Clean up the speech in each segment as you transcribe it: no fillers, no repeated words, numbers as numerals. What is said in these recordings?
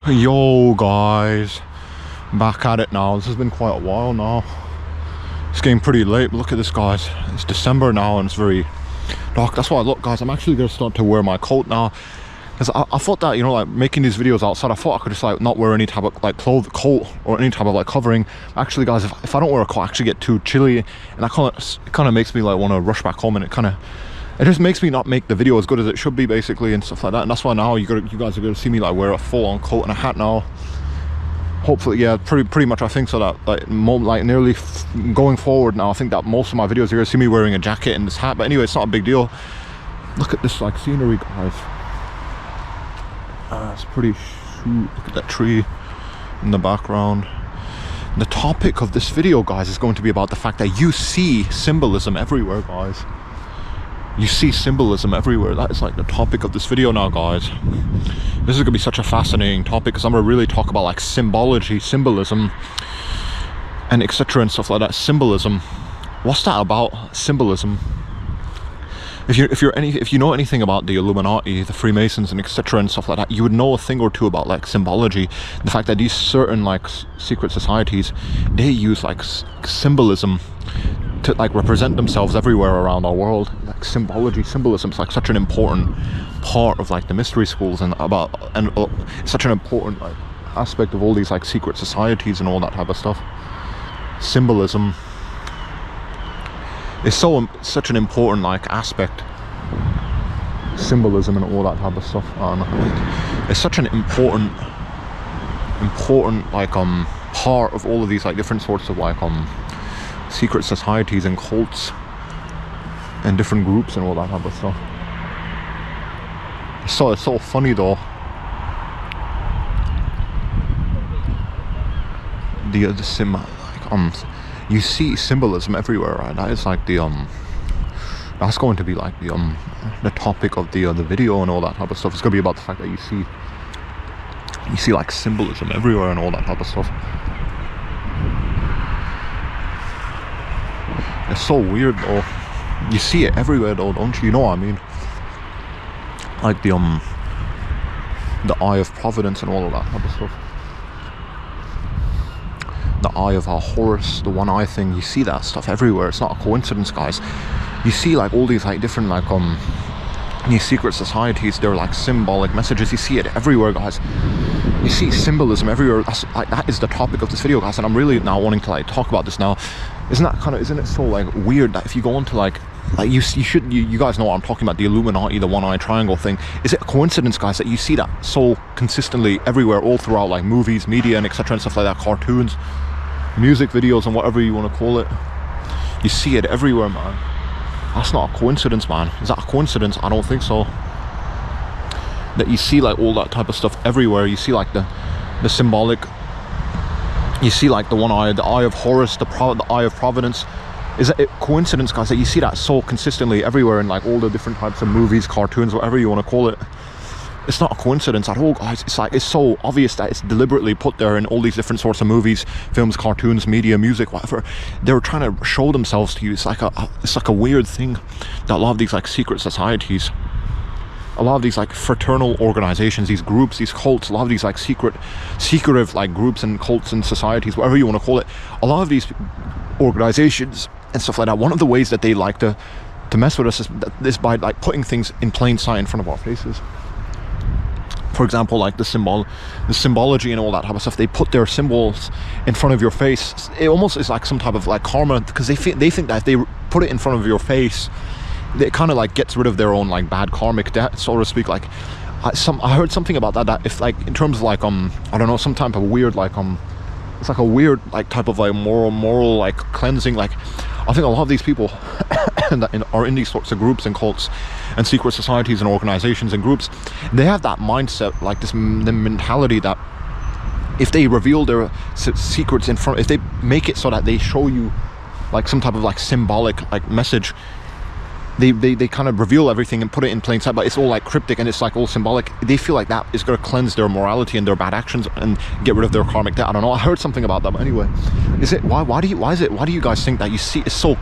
Yo guys, back at it now. This has been quite a while now. It's getting pretty late, but look at this guys. It's December now and it's very dark. That's why, look guys, I'm actually gonna start to wear my coat now, because I thought that, you know, like making these videos outside, I thought I could just like not wear any type of like coat or any type of like covering. Actually guys, if I don't wear a coat, I actually get too chilly, and it kind of makes me like want to rush back home, and it just makes me not make the video as good as it should be, basically, and stuff like that. And that's why now you guys are gonna see me like wear a full-on coat and a hat now. Hopefully, yeah, pretty much I think so. That like nearly going forward now, I think that most of my videos you're gonna see me wearing a jacket and this hat. But anyway, it's not a big deal. Look at this like scenery, guys. It's pretty shoot. Look at that tree in the background. The topic of this video, guys, is going to be about the fact that you see symbolism everywhere, guys. You see symbolism everywhere. That is like the topic of this video now, guys. This is gonna be such a fascinating topic, because I'm gonna really talk about like symbology, symbolism, and etc. and stuff like that. Symbolism, what's that about? Symbolism. If you know anything about the Illuminati, the Freemasons, and etc. and stuff like that, you would know a thing or two about like symbology. The fact that these certain like secret societies, they use like symbolism to like represent themselves everywhere around our world. Like symbolism is like such an important part of like the mystery schools, and such an important like aspect of all these like secret societies and all that type of stuff. Symbolism is such an important like aspect. Symbolism and all that type of stuff, and it's such an important like part of all of these like different sorts of like secret societies and cults and different groups and all that type of stuff. It's so funny though. You see symbolism everywhere, right? That is like that's going to be like the topic of the video and all that type of stuff. It's going to be about the fact that you see like symbolism everywhere and all that type of stuff. It's so weird though. You see it everywhere though, don't you? You know what I mean? Like the eye of providence and all of that type of stuff. The eye of our Horus, the one eye thing. You see that stuff everywhere. It's not a coincidence, guys. You see like all these like different like these secret societies. They're like symbolic messages. You see it everywhere, guys. You see symbolism everywhere. That is the topic of this video, guys, and I'm really now wanting to like talk about this now. Isn't it so like weird that if you go into like you guys know what I'm talking about, the Illuminati, the one eye triangle thing. Is it a coincidence, guys, that you see that so consistently everywhere, all throughout like movies, media, and etc. and stuff like that, cartoons, music videos, and whatever you want to call it? You see it everywhere, man. That's not a coincidence, man. Is that a coincidence? I don't think so. That you see like all that type of stuff everywhere. You see like the symbolic. You see like the one eye, the eye of Horus, the eye of providence. Is it a coincidence, guys, that you see that so consistently everywhere in like all the different types of movies, cartoons, whatever you want to call it? It's not a coincidence at all, guys. It's so obvious that it's deliberately put there in all these different sorts of movies, films, cartoons, media, music, whatever. They're trying to show themselves to you. It's like a weird thing that a lot of these like secret societies, a lot of these like fraternal organizations, these groups, these cults, a lot of these like secretive like groups and cults and societies, whatever you want to call it, a lot of these organizations and stuff like that, one of the ways that they like to mess with us is by like putting things in plain sight in front of our faces. For example, like the symbology and all that type of stuff, they put their symbols in front of your face. It almost is like some type of like karma, because they think that if they put it in front of your face, it kind of like gets rid of their own like bad karmic debt, so to speak. Like I heard something about that if like in terms of like I don't know, some type of weird like it's like a weird like type of like moral like cleansing. Like I think a lot of these people that are in these sorts of groups and cults and secret societies and organizations and groups, they have that mindset, like the mentality that if they reveal their secrets in front, if they make it so that they show you like some type of like symbolic like message they kind of reveal everything and put it in plain sight, but it's all like cryptic and it's like all symbolic. They feel like that is going to cleanse their morality and their bad actions and get rid of their karmic debt. I don't know, I heard something about that, but anyway, is it why do you guys think that? You see, it's so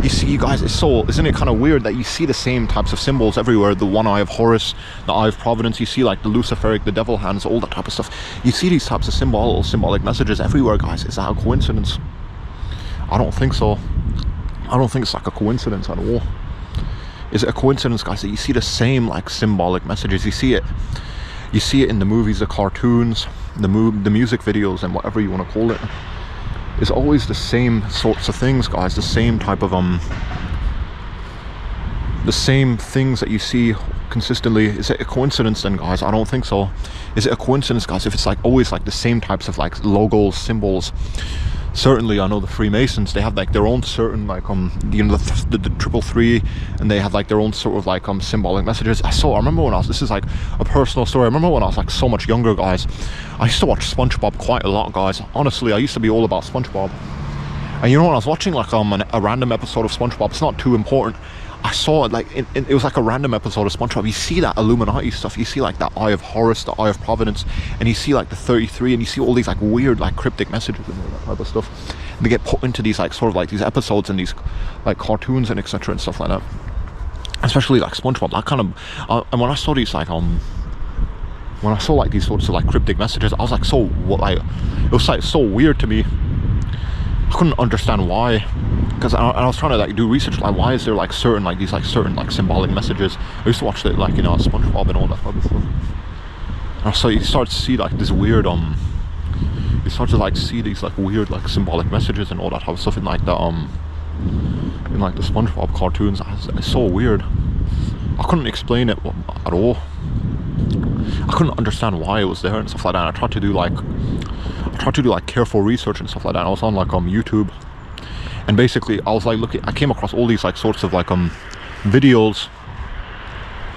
you see, you guys, it's so, isn't it kind of weird that you see the same types of symbols everywhere? The one eye of Horus, the eye of Providence, you see like the Luciferic, the devil hands, all that type of stuff. You see these types of symbolic messages everywhere, guys. Is that a coincidence? I don't think so. I don't think it's like a coincidence at all. Is it a coincidence, guys, that you see the same like symbolic messages? You see it in the movies, the cartoons, the music videos, and whatever you want to call it. It's always the same sorts of things, guys. The same type of the same things that you see consistently. Is it a coincidence then, guys? I don't think so. Is it a coincidence, guys, if it's like always like the same types of like logos, symbols? Certainly, I know the Freemasons, they have like their own certain like you know, the 333, and they have like their own sort of like symbolic messages. I remember when I was, this is like a personal story, I remember when I was like so much younger, guys, I used to watch SpongeBob quite a lot, guys. Honestly, I used to be all about SpongeBob. And you know, when I was watching like a random episode of SpongeBob, it's not too important, I saw it like it was like a random episode of SpongeBob. You see that Illuminati stuff, you see like that Eye of Horus, the Eye of Providence, and you see like the 33, and you see all these like weird like cryptic messages and all that type of stuff. And they get put into these like sort of like these episodes and these like cartoons and etc. and stuff like that. Especially like SpongeBob, that kind of and when I saw these like when I saw like these sorts of like cryptic messages, I was like, so what, like it was like so weird to me. I couldn't understand why, because I was trying to like do research, like why is there like certain like these like certain like symbolic messages. I used to watch it like, you know, SpongeBob and all that other stuff, and so you start to see like this weird you start to like see these like weird like symbolic messages and all that type of stuff in like the in like the SpongeBob cartoons. It's so weird. I couldn't explain it at all. I couldn't understand why it was there and stuff like that. I tried to do like careful research and stuff like that. I was on like YouTube, and basically I was like I came across all these like sorts of like videos,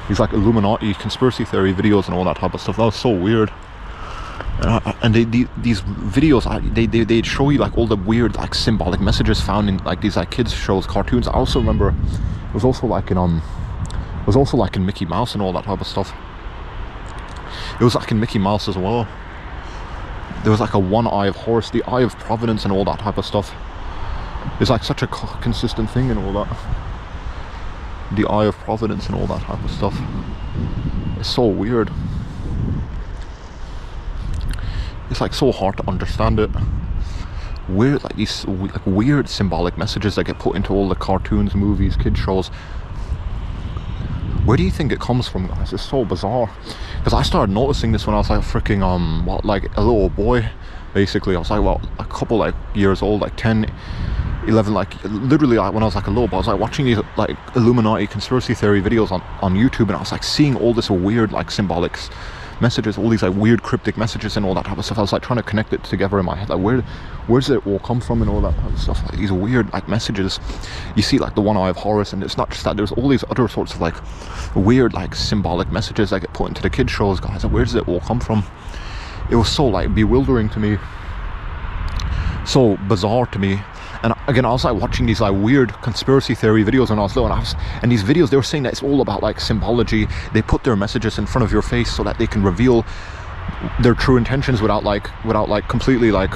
these like Illuminati conspiracy theory videos and all that type of stuff. That was so weird. And these videos, they'd show you like all the weird like symbolic messages found in like these like kids shows, cartoons. I also remember it was also like in Mickey Mouse and all that type of stuff. It was like in Mickey Mouse as well. There was like a one eye of Horus, the Eye of Providence and all that type of stuff. It's like such a consistent thing and all that. The Eye of Providence and all that type of stuff. It's so weird. It's like so hard to understand it. Weird, like these like weird symbolic messages that get put into all the cartoons, movies, kids shows. Where do you think it comes from, guys? It's so bizarre. Because I started noticing this when I was like freaking like a little boy. Basically, I was like, well, a couple like years old, like 10, 11, like literally like when I was like a little boy, I was like watching these like Illuminati conspiracy theory videos on YouTube, and I was like seeing all this weird like symbolic messages, all these like weird cryptic messages and all that type of stuff. I was like trying to connect it together in my head, like where's it all come from and all that type of stuff. Like these weird like messages. You see like the one eye of Horus, and it's not just that, there's all these other sorts of like weird like symbolic messages that get put into the kids shows, guys. Like, where does it all come from? It was so like bewildering to me, so bizarre to me. And again, I was like watching these like weird conspiracy theory videos when I was little, and these videos, they were saying that it's all about like symbology. They put their messages in front of your face so that they can reveal their true intentions without like completely like,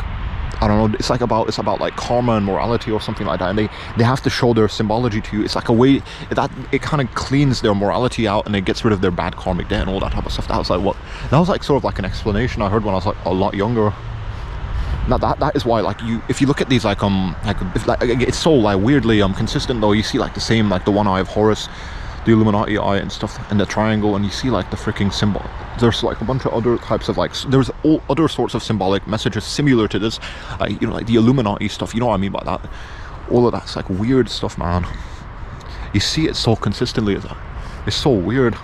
I don't know, it's about like karma and morality or something like that, and they have to show their symbology to you. It's like a way that it kind of cleans their morality out, and it gets rid of their bad karmic debt and all that type of stuff. That was like sort of like an explanation I heard when I was like a lot younger. Now that is why, like, if you look at these like it's so like weirdly consistent though. You see like the same, like the one eye of Horus, the Illuminati eye and stuff, and the triangle, and you see like the freaking symbol. There's like a bunch of other types of like, there's all other sorts of symbolic messages similar to this, you know, like the Illuminati stuff. You know what I mean by that? All of that's like weird stuff, man. You see it so consistently. It's so weird.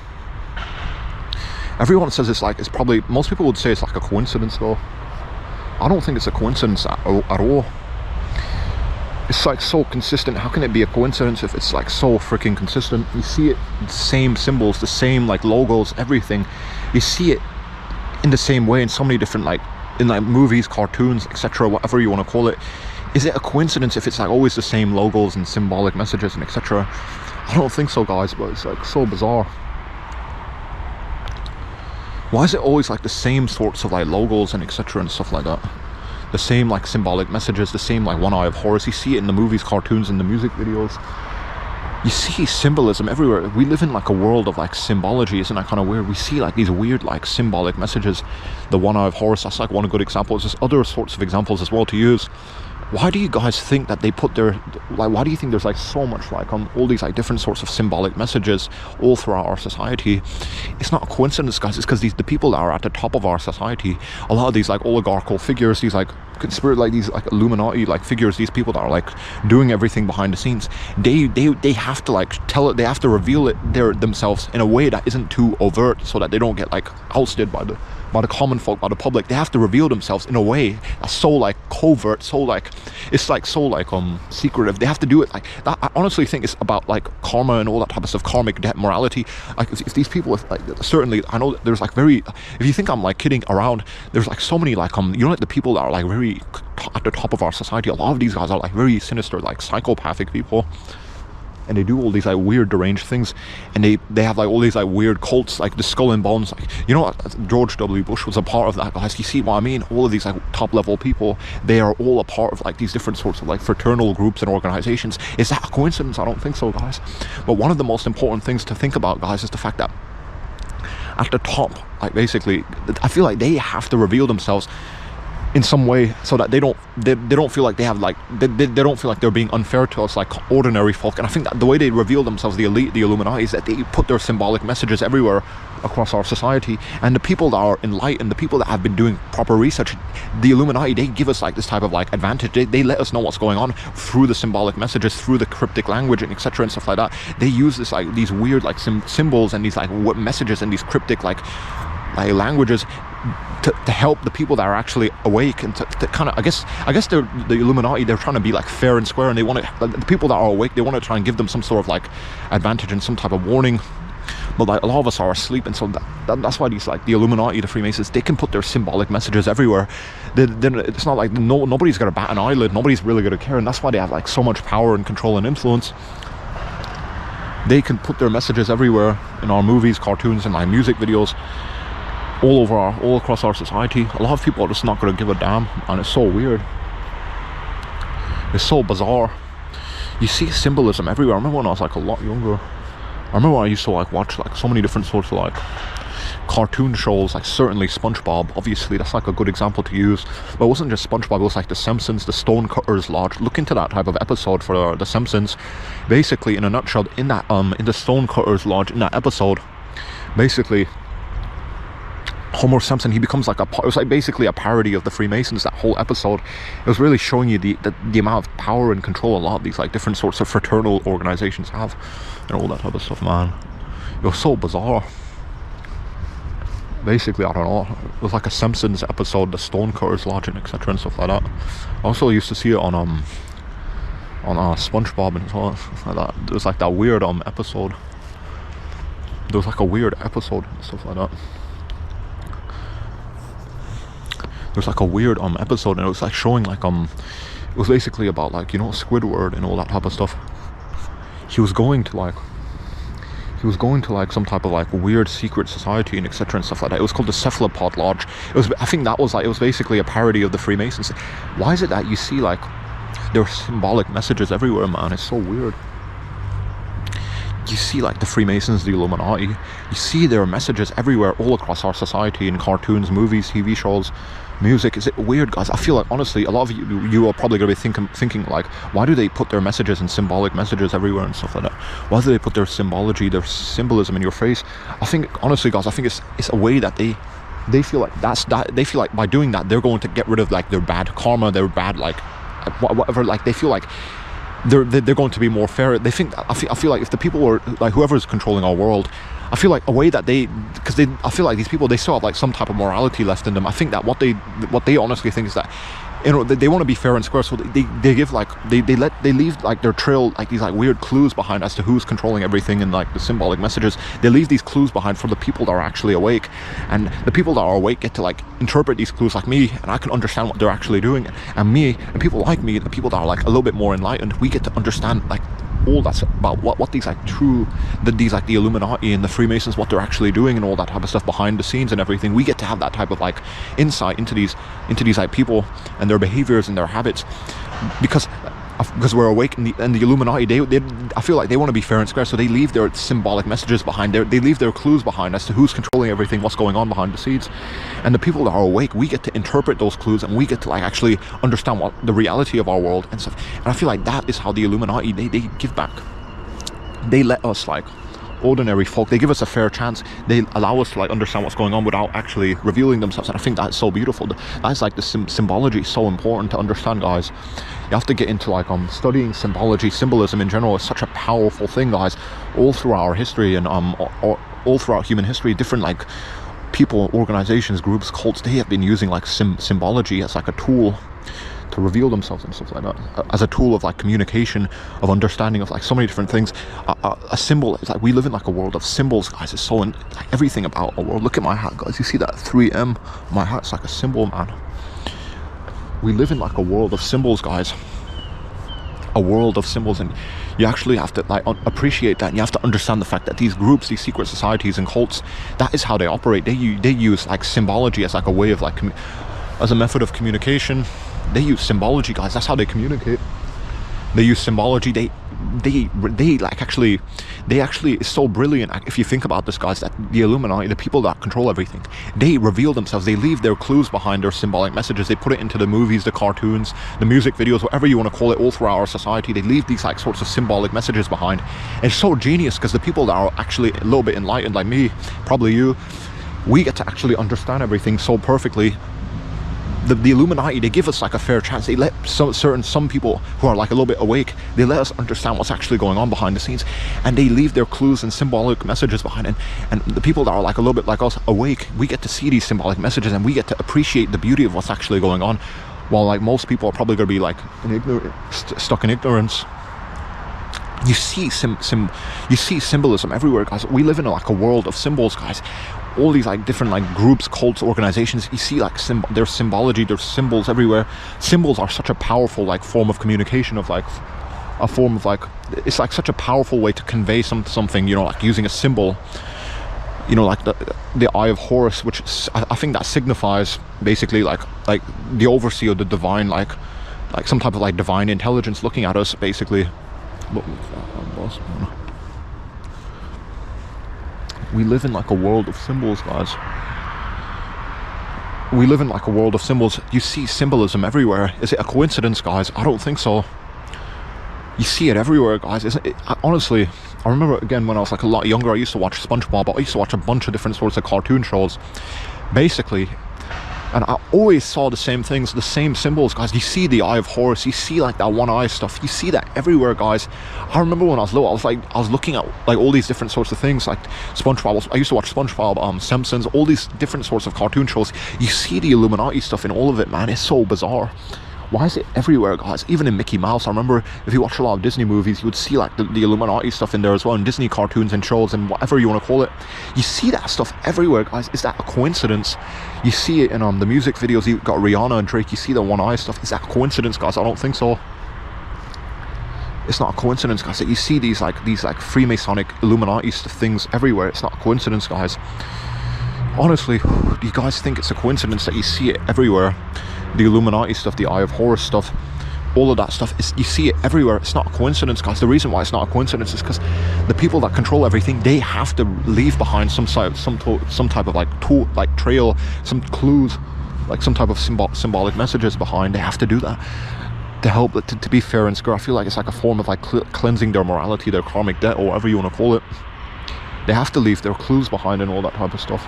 Everyone says it's like, it's probably, most people would say it's like a coincidence though. I don't think it's a coincidence at all. It's like so consistent. How can it be a coincidence if it's like so freaking consistent? You see it, the same symbols, the same like logos, everything. You see it in the same way in so many different, like in like movies, cartoons, etc., whatever you want to call it. Is it a coincidence if it's like always the same logos and symbolic messages and etc.? I don't think so, guys, but it's like so bizarre. Why is it always like the same sorts of like logos and etc and stuff like that? The same like symbolic messages, the same like one eye of Horus. You see it in the movies, cartoons, and the music videos. You see symbolism everywhere. We live in like a world of like symbology, isn't that kind of weird? We see like these weird like symbolic messages. The one eye of Horus, that's like one good example. There's other sorts of examples as well to use. Why do you guys think that they put their, like, why do you think there's like so much like all these like different sorts of symbolic messages all throughout our society? It's not a coincidence, guys. It's because the people that are at the top of our society, a lot of these like oligarchical figures, these like like these like Illuminati like figures, these people that are like doing everything behind the scenes, they have to like tell it, they have to reveal it themselves in a way that isn't too overt, so that they don't get like ousted by the common folk, by the public. They have to reveal themselves in a way that's so like covert, so like it's like so like secretive. They have to do it like that. I honestly think it's about like karma and all that type of stuff, karmic debt, morality. Like if these people, like, certainly I know that there's like very, if you think I'm like kidding around, there's like so many like you know, like the people that are like very at the top of our society, a lot of these guys are like very sinister, like psychopathic people. And they do all these like weird deranged things, and they have like all these like weird cults, like the Skull and Bones, like, you know, George W. Bush was a part of that, guys. You see what I mean? All of these like top level people, they are all a part of like these different sorts of like fraternal groups and organizations. Is that a coincidence? I don't think so, guys. But one of the most important things to think about, guys, is the fact that at the top, like basically, I feel like they have to reveal themselves in some way, so that they don't feel like they have like they don't feel like they're being unfair to us like ordinary folk. And I think that the way they reveal themselves, the elite, the Illuminati, is that they put their symbolic messages everywhere across our society. And the people that are enlightened, the people that have been doing proper research, the Illuminati, they give us like this type of like advantage. They let us know what's going on through the symbolic messages, through the cryptic language and etc and stuff like that. They use this like these weird like symbols and these like messages and these cryptic like languages to help the people that are actually awake, and to kind of, I guess they're the Illuminati, they're trying to be like fair and square, and they want to, the people that are awake, they want to try and give them some sort of like advantage and some type of warning. But like a lot of us are asleep, and so that's why these like the Illuminati, the Freemasons, they can put their symbolic messages everywhere. It's not like nobody's gonna bat an eyelid, nobody's really gonna care, and that's why they have like so much power and control and influence. They can put their messages everywhere in our movies, cartoons, and like music videos, all across our society. A lot of people are just not going to give a damn, and it's so weird. It's so bizarre. You see symbolism everywhere. I remember when I was like a lot younger, I remember when I used to like watch like so many different sorts of like cartoon shows, like certainly SpongeBob, obviously that's like a good example to use. But it wasn't just SpongeBob, it was like The Simpsons, the Stonecutters Lodge. Look into that type of episode for The Simpsons. Basically, in a nutshell, in that in the Stonecutters Lodge, in that episode, basically Homer Simpson, he becomes like it was like basically a parody of the Freemasons. That whole episode, it was really showing you the amount of power and control a lot of these like different sorts of fraternal organizations have, and all that type of stuff, man. It was so bizarre. Basically, I don't know, it was like a Simpsons episode, the Stonecutters Lodge, and etc and stuff like that. I also used to see it on SpongeBob and stuff like that. There was like that weird episode. There was like a weird episode and stuff like that. There's like a weird episode, and it was like showing like it was basically about like, you know, Squidward and all that type of stuff. He was going to like some type of like weird secret society and etc and stuff like that. It was called the Cephalopod Lodge. I think that was like, it was basically a parody of the Freemasons. Why is it that you see like their symbolic messages everywhere, man? It's so weird. You see like the Freemasons, the Illuminati, you see their messages everywhere all across our society, in cartoons, movies, TV shows, music. Is it weird, guys? I feel like honestly a lot of you are probably going to be thinking like, why do they put their messages and symbolic messages everywhere and stuff like that? Why do they put their symbology, their symbolism in your face? I think honestly, guys, I think it's a way that they feel like they feel like by doing that they're going to get rid of like their bad karma, their bad like whatever. Like they feel like they're going to be more fair. They think, I feel like if the people were like, whoever's controlling our world, I feel like a way that I feel like these people, they still have like some type of morality left in them. I think that what they honestly think is that, you know, they want to be fair and square, so they give like they leave like their trail, like these like weird clues behind as to who's controlling everything, and like the symbolic messages, they leave these clues behind for the people that are actually awake. And the people that are awake get to like interpret these clues, like me, and I can understand what they're actually doing. And me and people like me, the people that are like a little bit more enlightened, we get to understand like all that's about what these like true, these like the Illuminati and the Freemasons, what they're actually doing and all that type of stuff behind the scenes and everything. We get to have that type of like insight into these like people and their behaviors and their habits, because we're awake. And the Illuminati, they I feel like they want to be fair and square, so they leave their symbolic messages behind. They leave their clues behind as to who's controlling everything, what's going on behind the scenes. And the people that are awake, we get to interpret those clues, and we get to like actually understand what the reality of our world and stuff. And I feel like that is how the Illuminati, they give back. They let us, like ordinary folk, they give us a fair chance. They allow us to like understand what's going on without actually revealing themselves. And I think that's so beautiful. That's like the symbology is so important to understand, guys. You have to get into like studying symbology. Symbolism in general is such a powerful thing, guys. All throughout our history and all throughout human history, different like people, organizations, groups, cults, they have been using like symbology as like a tool to reveal themselves and stuff like that, as a tool of like communication, of understanding of like so many different things. A symbol is like, we live in like a world of symbols, guys. It's so like everything about our world. Look at my hat, guys. You see that 3M? My hat's like a symbol, man. We live in like a world of symbols, guys. A world of symbols, and you actually have to like appreciate that, and you have to understand the fact that these groups, these secret societies and cults, that is how they operate. They use like symbology as like a way of like as a method of communication. They use symbology, guys. That's how they communicate. They use symbology. They actually it's so brilliant if you think about this, guys, that the Illuminati, the people that control everything, they reveal themselves. They leave their clues behind, their symbolic messages. They put it into the movies, the cartoons, the music videos, whatever you want to call it, all throughout our society. They leave these like sorts of symbolic messages behind. And it's so genius, because the people that are actually a little bit enlightened, like me, probably you, we get to actually understand everything so perfectly. The Illuminati, they give us like a fair chance. They let some people who are like a little bit awake, they let us understand what's actually going on behind the scenes, and they leave their clues and symbolic messages behind. And the people that are like a little bit like us, awake, we get to see these symbolic messages, and we get to appreciate the beauty of what's actually going on, while like most people are probably going to be like stuck in ignorance. You see symbolism everywhere, guys. We live in like a world of symbols, guys. All these like different like groups, cults, organizations, you see like there's symbology, there's symbols everywhere. Symbols are such a powerful like form of communication, of like a form of like, it's like such a powerful way to convey something, you know, like using a symbol, you know, like the Eye of Horus, which I think that signifies basically like the overseer, the divine, like some type of like divine intelligence looking at us, basically. We live in like a world of symbols, guys. We live in like a world of symbols. You see symbolism everywhere. Is it a coincidence, guys? I don't think so. You see it everywhere, guys. Isn't it? Honestly, I remember again when I was like a lot younger, I used to watch SpongeBob, but I used to watch a bunch of different sorts of cartoon shows, basically. And I always saw the same things, the same symbols, guys. You see the Eye of Horus, you see like that one eye stuff, you see that everywhere, guys. I remember when I was little, I was looking at like all these different sorts of things, like SpongeBob. I used to watch SpongeBob, Simpsons, all these different sorts of cartoon shows. You see the Illuminati stuff in all of it, man. It's so bizarre. Why is it everywhere, guys? Even in Mickey Mouse, I remember if you watch a lot of Disney movies, you would see like the Illuminati stuff in there as well, and Disney cartoons and shows and whatever you want to call it. You see that stuff everywhere, guys. Is that a coincidence? You see it in the music videos. You got Rihanna and Drake. You see the one eye stuff. Is that a coincidence, guys? I don't think so. It's not a coincidence, guys, that you see these like Freemasonic Illuminati things everywhere. It's not a coincidence, guys. Honestly, do you guys think it's a coincidence that you see it everywhere? The Illuminati stuff, the Eye of Horus stuff, all of that stuff, you see it everywhere. It's not a coincidence, guys. The reason why it's not a coincidence is because the people that control everything, they have to leave behind some type of like tool, like trail, some clues, like some type of symbolic messages behind. They have to do that to help it to be fair and square. I feel like it's like a form of like cleansing their morality, their karmic debt, or whatever you want to call it. They have to leave their clues behind and all that type of stuff.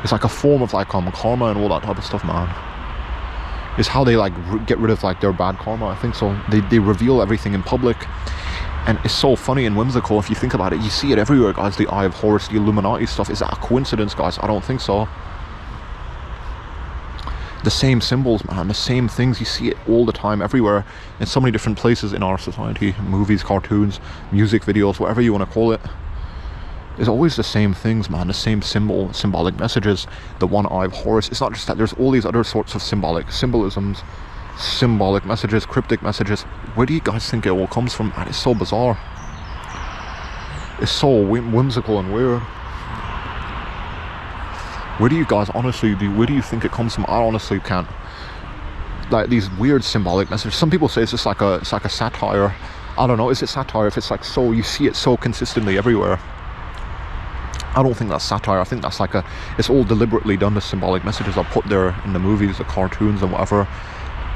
It's like a form of like karma and all that type of stuff, man. It's how they like get rid of like their bad karma, I think so. They reveal everything in public, and it's so funny and whimsical if you think about it. You see it everywhere, guys. The Eye of Horus, the Illuminati stuff. Is that a coincidence, guys? I don't think so. The same symbols, man, the same things. You see it all the time, everywhere, in so many different places in our society. Movies, cartoons, music videos, whatever you want to call it. It's always the same things, man. The same symbolic messages. The one Eye of Horus. It's not just that. There's all these other sorts of symbolisms symbolic messages, cryptic messages. Where do you guys think it all comes from? Man, it's so bizarre. It's so whimsical and weird. Where do you guys honestly where do you think it comes from? I honestly can't. Like these weird symbolic messages. Some people say it's just like a satire. I don't know, is it satire if it's like so, you see it so consistently everywhere? I don't think that's satire. I think that's like it's all deliberately done. The symbolic messages are put there in the movies, the cartoons and whatever,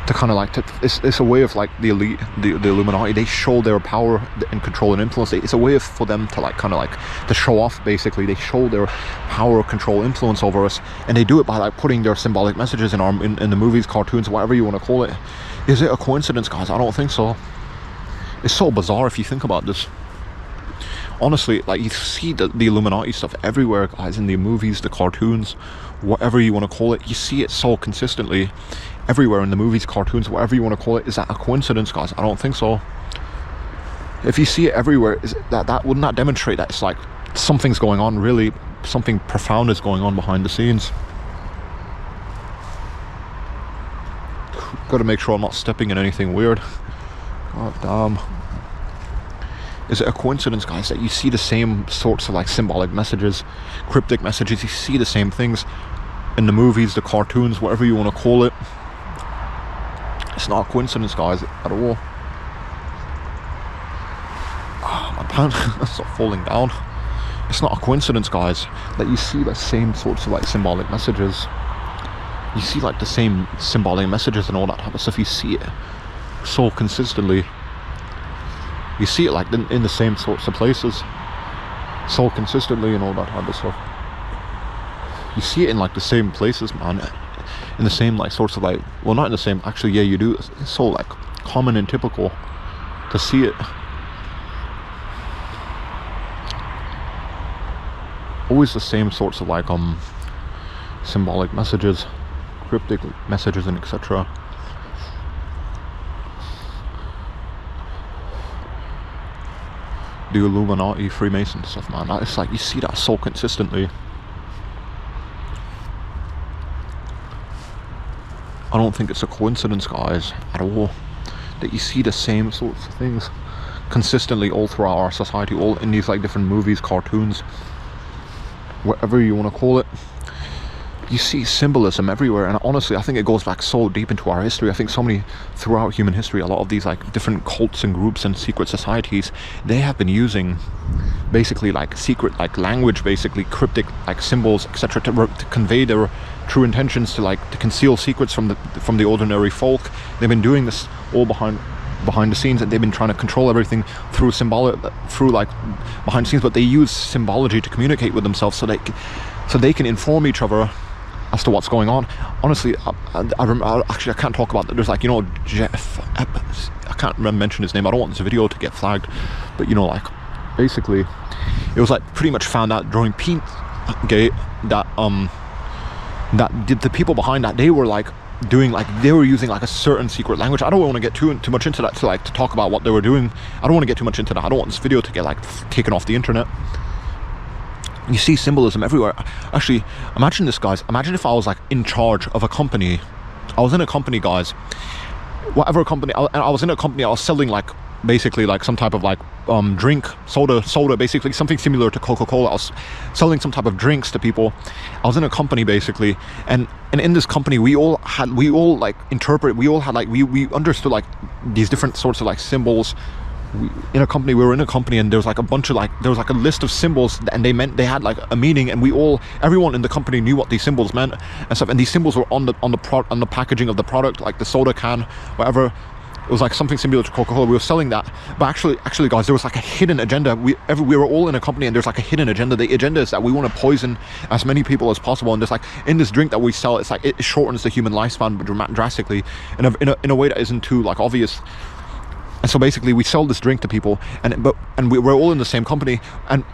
to kind of like, it's a way of like the elite, the Illuminati, they show their power and control and influence. It's a way for them to like, kind of like, to show off basically. They show their power, control, influence over us, and they do it by like putting their symbolic messages in the movies, cartoons, whatever you want to call it. Is it a coincidence, guys? I don't think so. It's so bizarre if you think about this. Honestly, like you see the Illuminati stuff everywhere, guys, in the movies, the cartoons, whatever you want to call it. You see it so consistently everywhere in the movies, cartoons, whatever you want to call it. Is that a coincidence, guys? I don't think so. If you see it everywhere, wouldn't that demonstrate that it's like something's going on, really something profound is going on behind the scenes? Got to make sure I'm not stepping in anything weird. God damn. Is it a coincidence, guys, that you see the same sorts of like symbolic messages, cryptic messages? You see the same things in the movies, the cartoons, whatever you want to call it. It's not a coincidence, guys, at all. Oh, my pants are falling down. It's not a coincidence, guys, that you see the same sorts of like symbolic messages. You see like the same symbolic messages and all that type of stuff. You see it so consistently. You see it like in the same sorts of places so consistently and all that type of stuff. You see it in like the same places, man, in the same like sorts of like, well, not in the same, actually, yeah, you do. It's so like common and typical to see it. Always the same sorts of like symbolic messages, cryptic messages, and etc. The Illuminati, Freemason stuff, man. It's like you see that so consistently. I don't think it's a coincidence, guys, at all, that you see the same sorts of things consistently all throughout our society, all in these like different movies, cartoons, whatever you want to call it. You see symbolism everywhere, and honestly I think it goes back so deep into our history. I think so many throughout human history, a lot of these like different cults and groups and secret societies, they have been using basically like secret like language, basically cryptic like symbols, etc., to convey their true intentions, to like to conceal secrets from the ordinary folk. They've been doing this all behind the scenes, and they've been trying to control everything through like behind the scenes, but they use symbology to communicate with themselves so they can inform each other as to what's going on. Honestly, I can't talk about that. There's like, you know, Jeff, I can't mention his name. I don't want this video to get flagged, but you know, like basically it was like pretty much found out during Pinkgate that the people behind that, they were like doing like, they were using like a certain secret language. I don't want to get too much into that, to talk about what they were doing. I don't want to get too much into that. I don't want this video to get like taken off the internet. You see symbolism everywhere. Actually, imagine this, guys. Imagine if I was like in charge of a company. I was in a company, guys, whatever company, I was in a company. I was selling like basically like some type of like drink, soda, basically something similar to Coca-Cola. I was selling some type of drinks to people. I was in a company basically, and in this company we all had like understood like these different sorts of like symbols. We were in a company, and there was like a bunch of like, there was like a list of symbols, and they had like a meaning, and everyone in the company knew what these symbols meant and stuff. And these symbols were on the packaging of the product, like the soda can, whatever. It was like something similar to Coca-Cola. We were selling that, but actually, guys, there was like a hidden agenda. We were all in a company, and there's like a hidden agenda. The agenda is that we want to poison as many people as possible. And there's like, in this drink that we sell, it's like it shortens the human lifespan drastically in a way that isn't too like obvious. And so basically we sell this drink to people, and we're all in the same company, and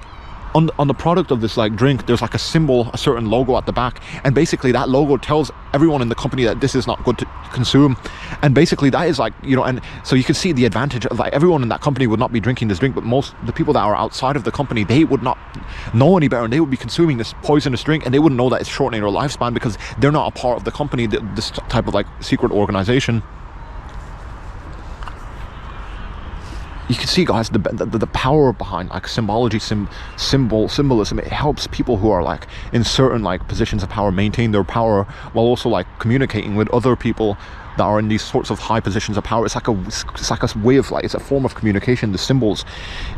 on the product of this like drink, there's like a symbol, a certain logo at the back, and basically that logo tells everyone in the company that this is not good to consume. And basically that is like, you know, and so you can see the advantage of like, everyone in that company would not be drinking this drink, but most the people that are outside of the company, they would not know any better, and they would be consuming this poisonous drink, and they wouldn't know that it's shortening their lifespan because they're not a part of the company, this type of like secret organization. see, guys, the power behind like symbology, symbolism. It helps people who are like in certain like positions of power maintain their power, while also like communicating with other people that are in these sorts of high positions of power. It's like a way of like, it's a form of communication. The symbols,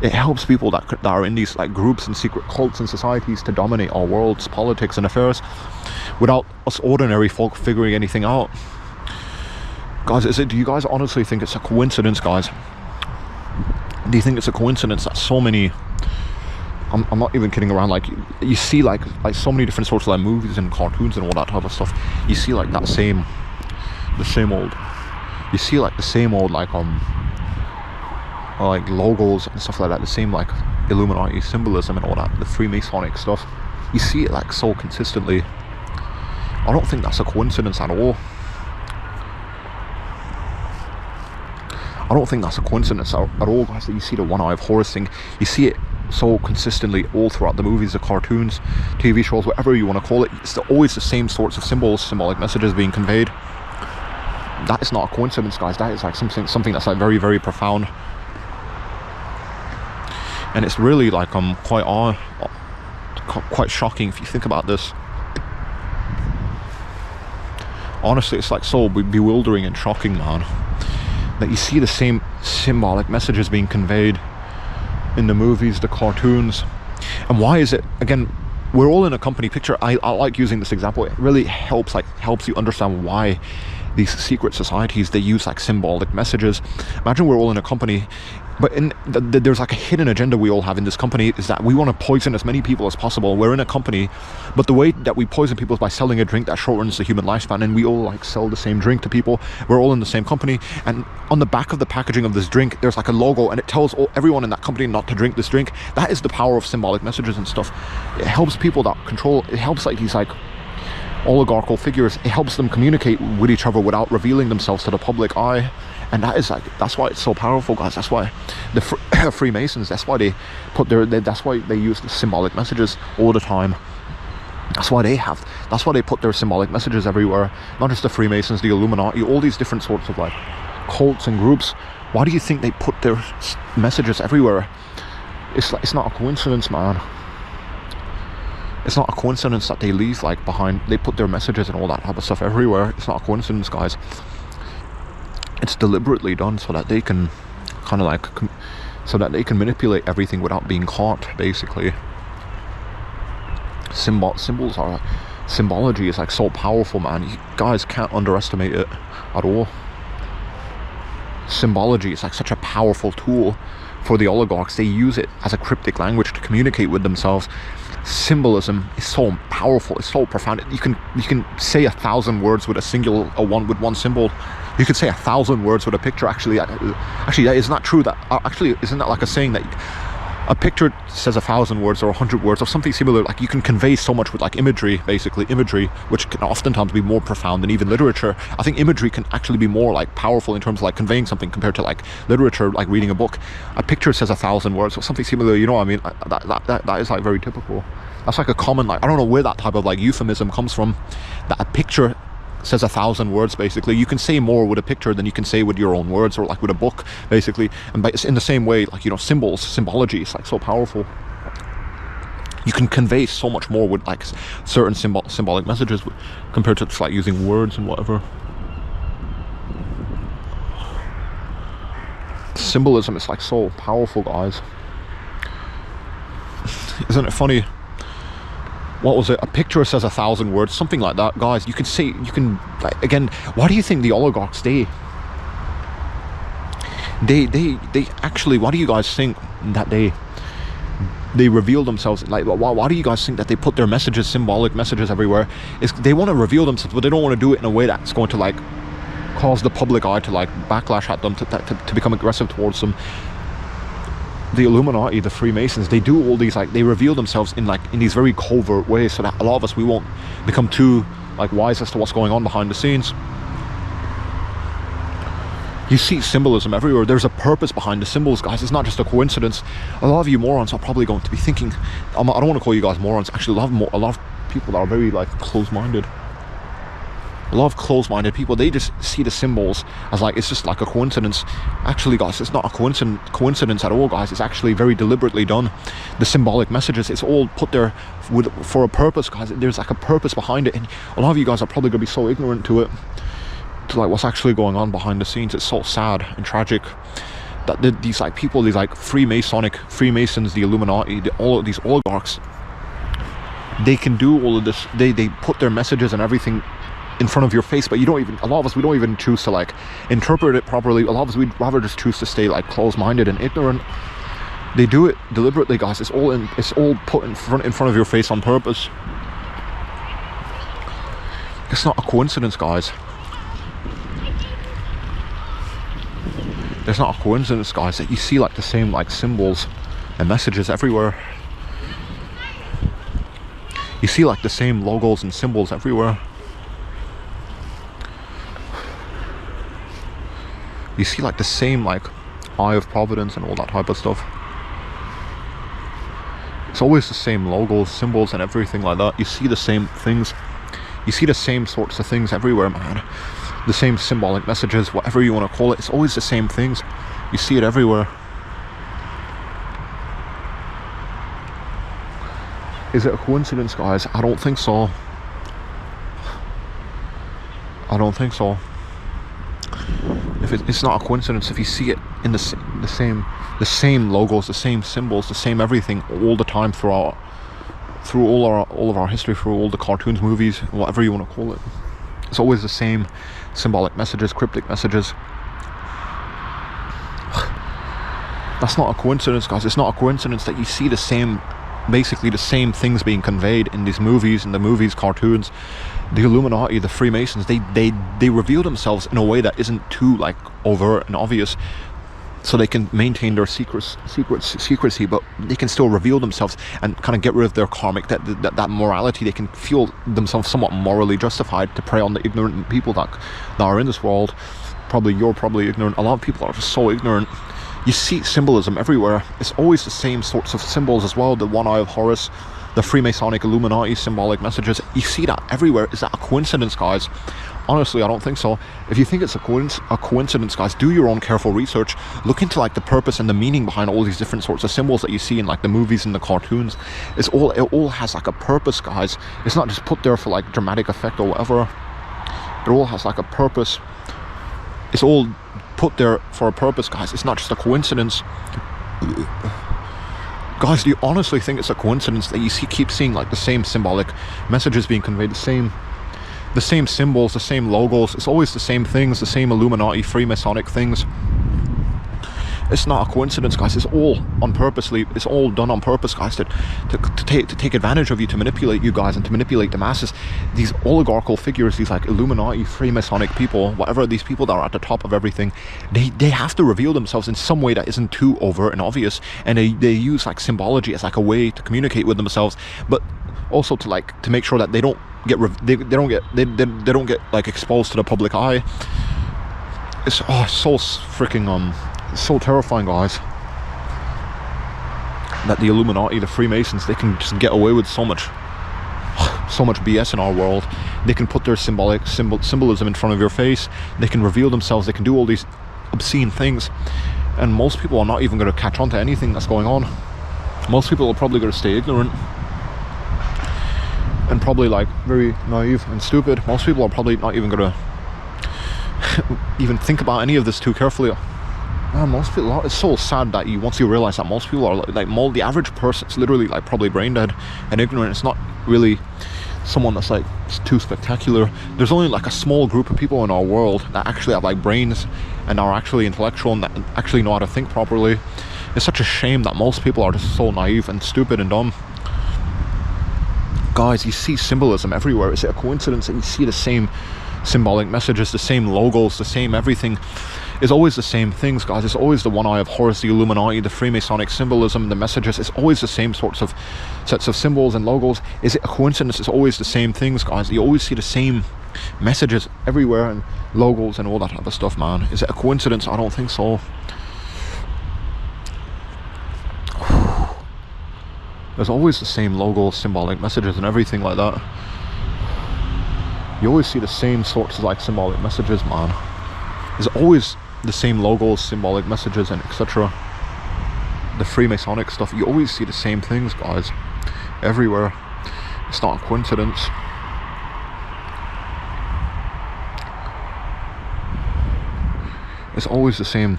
it helps people that are in these like groups and secret cults and societies to dominate our world's politics and affairs without us ordinary folk figuring anything out. Guys, do you guys honestly think it's a coincidence, guys? Do you think it's a coincidence that so many, I'm not even kidding around, like you see like so many different sorts of like movies and cartoons and all that type of stuff, you see like the same old like logos and stuff like that, the same like Illuminati symbolism and all that, the Freemasonic stuff. You see it like so consistently. I don't think that's a coincidence at all. I don't think that's a coincidence at all, guys, that you see the one eye of Horus thing. You see it so consistently all throughout the movies, the cartoons, TV shows, whatever you want to call it. It's always the same sorts of symbols, symbolic messages being conveyed. That is not a coincidence, guys. That is like something that's like very, very profound. And it's really like quite shocking if you think about this. Honestly, it's like so bewildering and shocking, man, that you see the same symbolic messages being conveyed in the movies, the cartoons. And why is it? Again, we're all in a company picture. I like using this example. It really helps you understand why these secret societies, they use like symbolic messages. Imagine we're all in a company, but there's like a hidden agenda we all have in this company, is that we want to poison as many people as possible. We're in a company, but the way that we poison people is by selling a drink that shortens the human lifespan, and we all like sell the same drink to people. We're all in the same company, and on the back of the packaging of this drink there's like a logo, and it tells everyone in that company not to drink this drink. That is the power of symbolic messages and stuff. It helps people that control, it helps like these like oligarchical figures, it helps them communicate with each other without revealing themselves to the public eye. And that's why it's so powerful, guys. That's why the Freemasons, that's why they use the symbolic messages all the time. That's why they put their symbolic messages everywhere. Not just the Freemasons, the Illuminati, all these different sorts of like cults and groups. Why do you think they put their messages everywhere? It's not a coincidence, man. It's not a coincidence that they leave like behind, they put their messages and all that type of stuff everywhere. It's not a coincidence, guys. It's deliberately done so that they can kind of like so that they can manipulate everything without being caught, basically. Symbology is like so powerful, man. You guys can't underestimate it at all. Symbology is like such a powerful tool for the oligarchs. They use it as a cryptic language to communicate with themselves. Symbolism is so powerful, it's so profound. You can say 1,000 words with with one symbol. You could say 1,000 words with a picture. Actually, that is not true. Isn't that like a saying that a picture says 1,000 words or 100 words or something similar? Like you can convey so much with like imagery, basically imagery, which can oftentimes be more profound than even literature. I think imagery can actually be more like powerful in terms of like conveying something compared to like literature, like reading a book. A picture says 1,000 words or something similar, you know what I mean? That is like very typical. That's like a common, like, I don't know where that type of like euphemism comes from, that a picture says 1,000 words. Basically you can say more with a picture than you can say with your own words or like with a book, basically. And it's in the same way, like, you know, symbology is like so powerful. You can convey so much more with like certain symbolic messages compared to just like using words and whatever. Symbolism is like so powerful, guys. Isn't it funny? What was it? A picture says 1,000 words, something like that, guys. You can like, again, why do you think the oligarchs they actually, why do you guys think that they reveal themselves? Like, why do you guys think that they put their messages, symbolic messages everywhere? Is they want to reveal themselves, but they don't want to do it in a way that's going to like cause the public eye to like backlash at them, to become aggressive towards them. The Illuminati, the Freemasons, they do all these, like, they reveal themselves in these very covert ways, so that a lot of us, we won't become too like wise as to what's going on behind the scenes. You see symbolism everywhere. There's a purpose behind the symbols, guys. It's not just a coincidence. A lot of you morons are probably going to be thinking, I don't want to call you guys morons, actually. A lot of people that are very like close-minded, A lot of closed-minded people, they just see the symbols as like it's just like a coincidence. Actually, guys, it's not a coincidence at all, guys. It's actually very deliberately done. The symbolic messages, it's all put there for a purpose, guys. There's like a purpose behind it, and a lot of you guys are probably gonna be so ignorant to it, to like what's actually going on behind the scenes. It's so sad and tragic that these like people, these like Freemasons, the Illuminati, all of these oligarchs, they can do all of this. They put their messages and everything in front of your face, but you don't even, a lot of us, we don't even choose to like interpret it properly. A lot of us, we'd rather just choose to stay like closed-minded and ignorant. They do it deliberately, guys. It's all put in front of your face on purpose. It's not a coincidence, guys. There's not a coincidence, guys, that you see like the same like symbols and messages everywhere. You see like the same logos and symbols everywhere. You see like the same like Eye of Providence and all that type of stuff. It's always the same logos, symbols and everything like that. You see the same things. You see the same sorts of things everywhere, man. The same symbolic messages, whatever you want to call it. It's always the same things. You see it everywhere. Is it a coincidence, guys? I don't think so. I don't think so. If it's not a coincidence if you see it in the same logos, the same symbols, the same everything all the time through all of our history, through all the cartoons, movies, whatever you want to call it. It's always the same symbolic messages, cryptic messages. That's not a coincidence, guys. It's not a coincidence that you see the same, basically the same things being conveyed in these movies, cartoons. The Illuminati, the Freemasons, they reveal themselves in a way that isn't too like overt and obvious, so they can maintain their secrecy, but they can still reveal themselves and kind of get rid of their karmic, that morality. They can feel themselves somewhat morally justified to prey on the ignorant people that are in this world. You're probably ignorant. A lot of people are just so ignorant. You see symbolism everywhere. It's always the same sorts of symbols as well. The one eye of Horus, the Freemasonic Illuminati symbolic messages. You see that everywhere. Is that a coincidence, guys? Honestly, I don't think so. If you think it's a coincidence, guys, do your own careful research. Look into like the purpose and the meaning behind all these different sorts of symbols that you see in like the movies and the cartoons. It all has like a purpose, guys. It's not just put there for like dramatic effect or whatever. It all has like a purpose. It's all put there for a purpose, guys. It's not just a coincidence. Guys, do you honestly think it's a coincidence that you keep seeing like the same symbolic messages being conveyed, the same symbols, the same logos? It's always the same things, the same Illuminati, Freemasonic things. It's not a coincidence, guys. It's all it's all done on purpose, guys, to take advantage of you, to manipulate you guys and to manipulate the masses. These oligarchical figures, these like Illuminati, Freemasonic people, whatever, these people that are at the top of everything, they have to reveal themselves in some way that isn't too overt and obvious, and they use like symbology as like a way to communicate with themselves, but also to make sure that they don't get like exposed to the public eye. It's so freaking so terrifying, guys, that the Illuminati, the Freemasons, they can just get away with so much BS in our world. They can put their symbolism in front of your face. They can reveal themselves. They can do all these obscene things, and most people are not even going to catch on to anything that's going on. Most people are probably going to stay ignorant and probably like very naive and stupid. Most people are probably not even going to even think about any of this too carefully. Man, most people, it's so sad that once you realize that most people are like the average person's literally like probably brain dead and ignorant. It's not really someone that's like too spectacular. There's only like a small group of people in our world that actually have like brains and are actually intellectual and that actually know how to think properly. It's such a shame that most people are just so naive and stupid and dumb. Guys, you see symbolism everywhere. Is it a coincidence that you see the same symbolic messages, the same logos, the same everything? It's always the same things, guys. It's always the one eye of Horus, the Illuminati, the Freemasonic symbolism, the messages. It's always the same sets of symbols and logos. Is it a coincidence? It's always the same things, guys. You always see the same messages everywhere and logos and all that type of stuff, man. Is it a coincidence? I don't think so. There's always the same logos, symbolic messages and everything like that. You always see the same sorts of like symbolic messages, man. There's always the same logos, symbolic messages, and etc. The Freemasonic stuff, you always see the same things, guys, everywhere. It's not a coincidence. It's always the same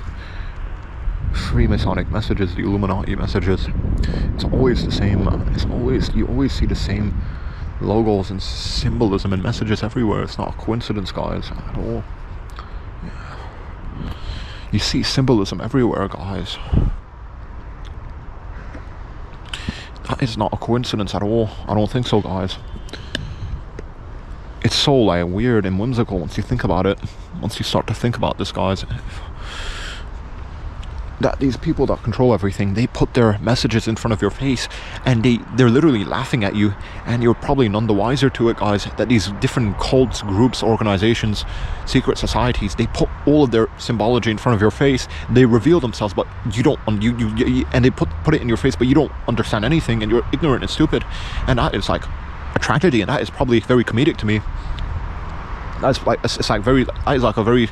Freemasonic messages, the Illuminati messages. It's always the same, man. It's always, you always see the same logos and symbolism and messages everywhere. It's not a coincidence, guys, at all. Yeah. You see symbolism everywhere, guys. That is not a coincidence at all. I don't think so, guys. It's so like weird and whimsical once you think about it. Once you start to think about this, guys, that these people that control everything, they put their messages in front of your face, and they're literally laughing at you, and you're probably none the wiser to it, guys. That these different cults, groups, organizations, secret societies, they put all of their symbology in front of your face. They reveal themselves, but you don't. And they put it in your face, but you don't understand anything, and you're ignorant and stupid. And that is like a tragedy, and that is probably very comedic to me. That's like that is like a very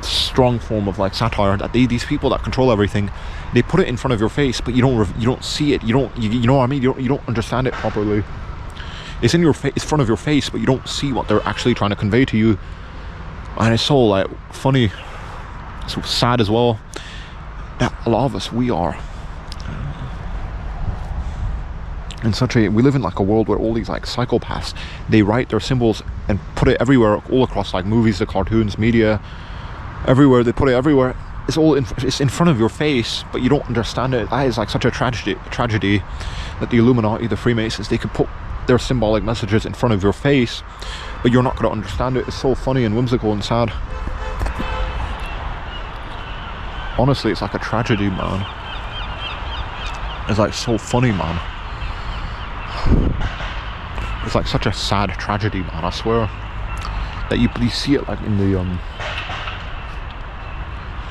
strong form of like satire, that these people that control everything, they put it in front of your face, but you don't see it. You know what I mean? You don't understand it properly. It's in your face, it's in front of your face, but you don't see what they're actually trying to convey to you. And it's so like funny, so sad as well, that a lot of us, we are in such a, we live in like a world where all these like psychopaths, they write their symbols and put it everywhere, all across like movies, the cartoons, media, everywhere. They put it everywhere. It's all it's in front of your face, but you don't understand it. That is like such a tragedy that the Illuminati, the Freemasons, they could put their symbolic messages in front of your face, but you're not going to understand it. It's so funny and whimsical and sad. Honestly, it's like a tragedy, man. It's like so funny, man. It's like such a sad tragedy, man, I swear. That you see it like in the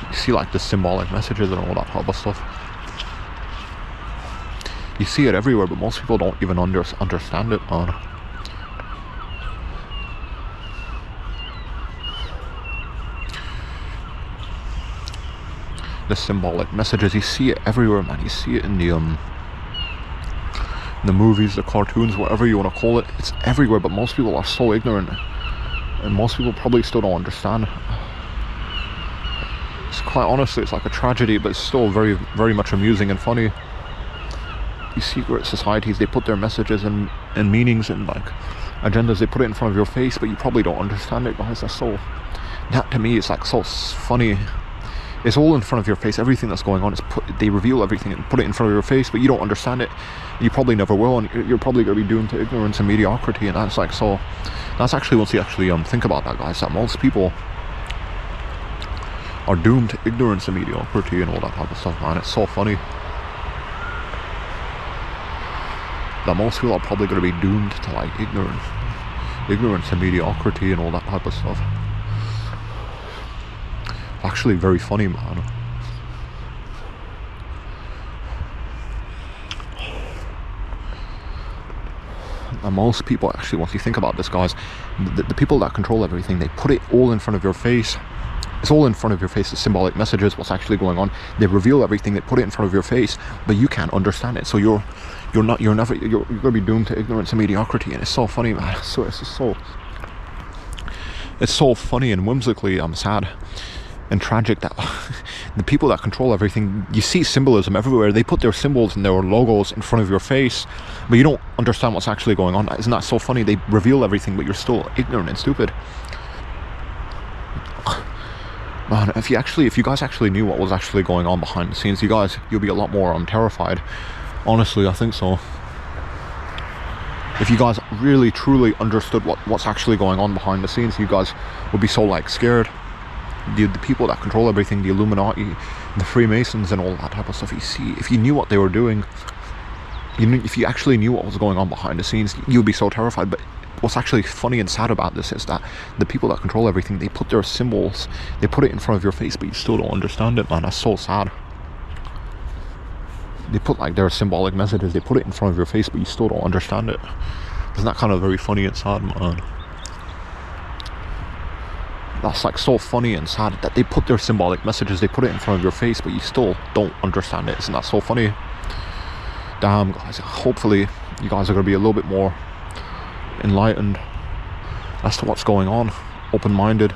you see like the symbolic messages and all that type of stuff. You see it everywhere, but most people don't even understand it, man. The symbolic messages, you see it everywhere, man. You see it in the movies, the cartoons, whatever you want to call it. It's everywhere, but most people are so ignorant, and most people probably still don't understand. It's quite honestly, it's like a tragedy, but it's still very, very much amusing and funny. These secret societies, they put their messages and meanings and like agendas, they put it in front of your face, but you probably don't understand it, guys. That to me is like so funny. It's all in front of your face. Everything that's going on is they reveal everything and put it in front of your face, but you don't understand it. You probably never will, and you're probably going to be doomed to ignorance and mediocrity. And that's like so. That's actually, once you actually think about that, guys, that most people are doomed to ignorance and mediocrity and all that type of stuff, man. It's so funny that most people are probably going to be doomed to like ignorance and mediocrity and all that type of stuff. Actually very funny, man. And most people, actually, once you think about this, guys, the people that control everything, they put it all in front of your face. It's all in front of your face, the symbolic messages, what's actually going on. They reveal everything, they put it in front of your face, but you can't understand it. So you're gonna be doomed to ignorance and mediocrity. And it's so funny, man. So it's so funny and whimsically sad and tragic that the people that control everything, you see symbolism everywhere. They put their symbols and their logos in front of your face, but you don't understand what's actually going on. Isn't that so funny? They reveal everything, but you're still ignorant and stupid. Man, if you guys actually knew what was actually going on behind the scenes, you'll be a lot more terrified. Honestly, I think so. If you guys really truly understood what's actually going on behind the scenes, you guys would be so like scared. The people that control everything, the Illuminati, the Freemasons and all that type of stuff, if you knew what they were doing, if you actually knew what was going on behind the scenes, you'd be so terrified. But what's actually funny and sad about this is that the people that control everything, they put their symbols, they put it in front of your face, but you still don't understand it, man. That's so sad. They put like their symbolic messages, they put it in front of your face, but you still don't understand it. Isn't that kind of very funny and sad, man? that's like so funny and sad that they put their symbolic messages, they put it in front of your face, but you still don't understand it. Isn't that so funny? Damn, guys. Hopefully you guys are going to be a little bit more enlightened as to what's going on, open-minded.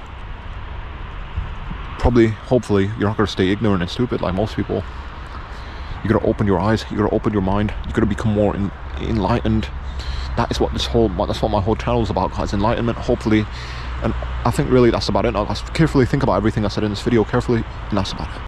Probably, hopefully, you're not going to stay ignorant and stupid like most people. You're going to open your eyes, you're going to open your mind, you're going to become more enlightened. That is what that's what my whole channel is about, guys. Enlightenment, hopefully. And I think really that's about it now, guys. Carefully think about everything I said in this video, carefully, and that's about it.